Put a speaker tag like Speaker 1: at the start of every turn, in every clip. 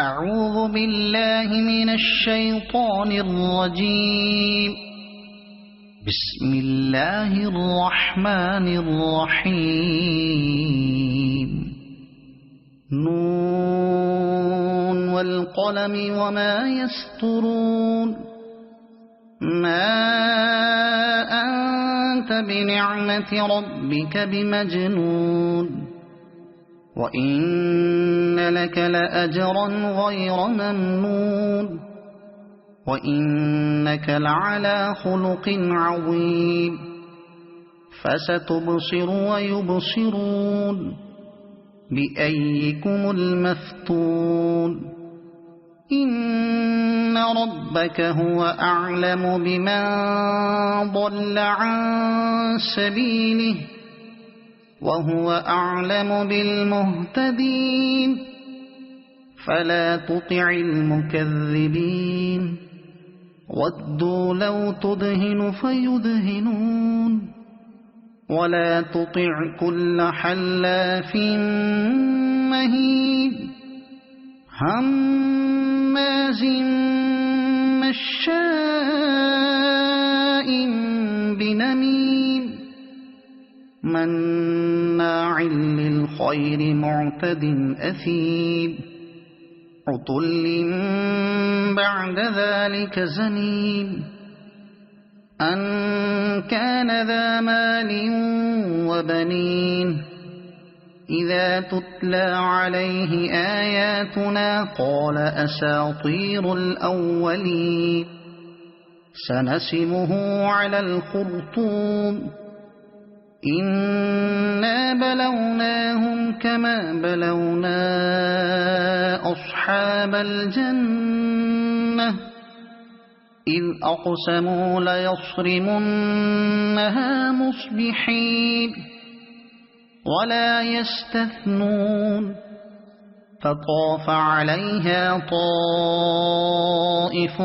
Speaker 1: أعوذ بالله من الشيطان الرجيم. بسم الله الرحمن الرحيم. نون والقلم وما يسطرون. ما أنت بنعمة ربك بمجنون. وإن لك لأجرا غير ممنون. وإنك لعلى خلق عظيم. فستبصر ويبصرون بأيكم المفتون. إن ربك هو أعلم بمن ضل عن سبيله وهو أعلم بالمهتدين. فلا تطع المكذبين. ودوا لو تدهن فيدهنون. ولا تطع كل حلاف مهين هماز مشاء بنميم مناع للخير معتد أثيم عتل بعد ذلك زنيم أن كان ذا مال وبنين. إذا تتلى عليه آياتنا قال أساطير الأولين. سنسمه على الخرطوم. إنا بلوناهم كما بلونا أصحاب الجنة إذ أقسموا ليصرمنها مصبحين ولا يستثنون. فطاف عليها طائف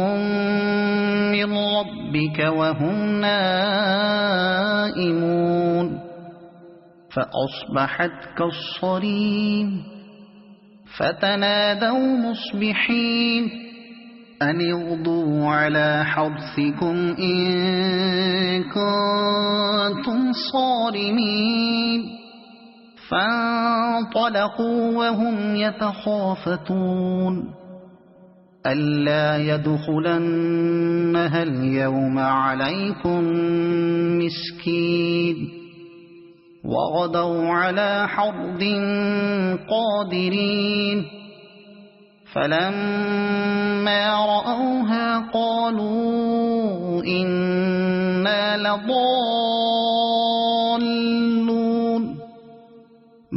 Speaker 1: من ربك وهم نائمون فأصبحت كالصريم. فتنادوا مصبحين أن اغدوا على حرثكم إن كنتم صارمين. فانطلقوا وهم يتخافتون ألا يدخلنها اليوم عليكم مسكين. وغدوا على حرد قادرين. فلما رأوها قالوا إنا لضالون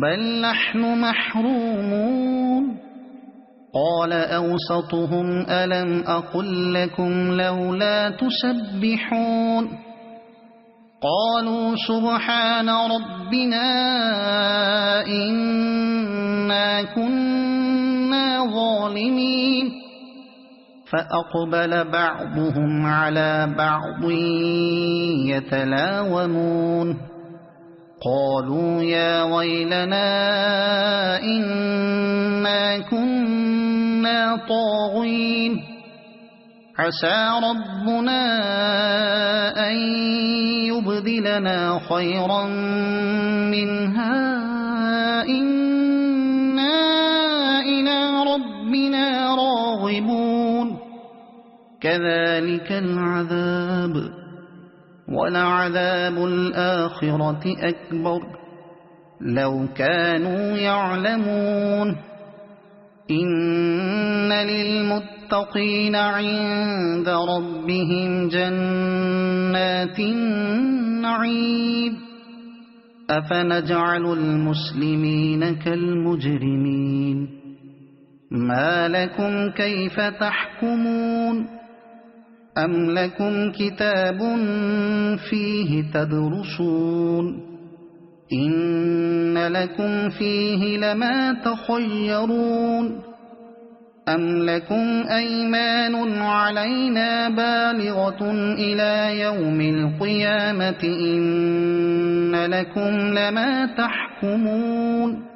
Speaker 1: بل نحن محرومون. قال أوسطهم ألم أقل لكم لولا تسبحون. قالوا سبحان ربنا إنا كنا ظالمين. فأقبل بعضهم على بعض يتلاومون. قالوا يا ويلنا إنا كنا طاغين. عسى ربنا أن يبدلنا خيرا منها إنا إلى ربنا راغبون. كذلك العذاب ولعذاب الآخرة أكبر لو كانوا يعلمون. إن للمتقين عند ربهم جنات النعيم. أفنجعل المسلمين كالمجرمين. ما لكم كيف تحكمون. أم لكم كتاب فيه تدرسون. إن لكم فيه لما تخيرون. أم لكم أيمان علينا بالغة إلى يوم القيامة إن لكم لما تحكمون.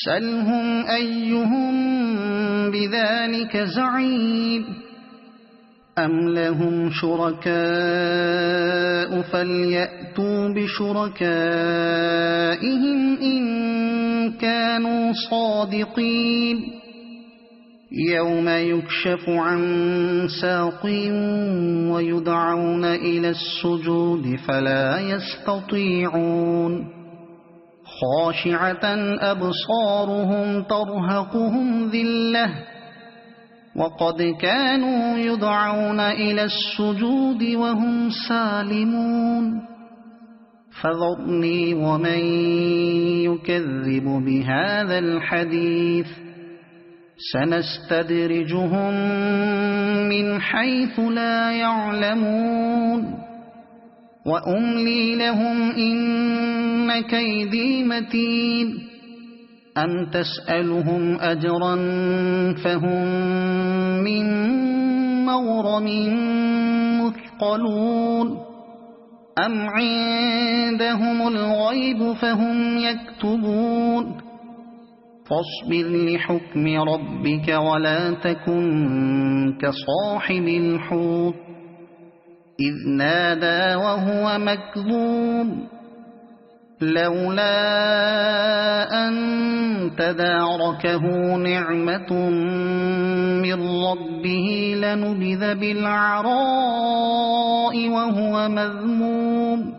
Speaker 1: سلهم أيهم بذلك زعيم أم لهم شركاء فليأتوا بشركائهم إن كانوا صادقين يوم يكشف عن ساق ويدعون إلى السجود فلا يستطيعون خاشعة أبصارهم ترهقهم ذلة وقد كانوا يدعون إلى السجود وهم سالمون فذرني ومن يكذب بهذا الحديث سنستدرجهم من حيث لا يعلمون وأملي لهم إن كيدي متين أم تسألهم أجرا فهم من مغرم مثقلون أم عندهم الغيب فهم يكتبون فاصبر لحكم ربك ولا تكن كصاحب الحوت إذ نادى وهو مكظوم لولا أن تداركه نعمة من ربه لنبذ بالعراء وهو مذموم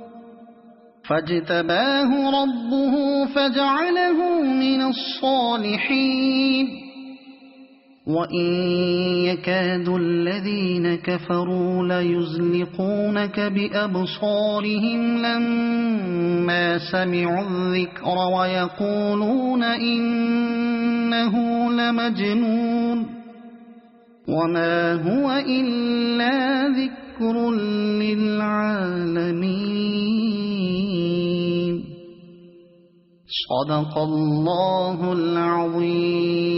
Speaker 1: فاجتباه ربه فجعله من الصالحين وإن يكاد الذين كفروا ليزلقونك بأبصارهم لما سمعوا الذكر ويقولون إنه لمجنون وما هو إلا ذكر للعالمين صدق الله العظيم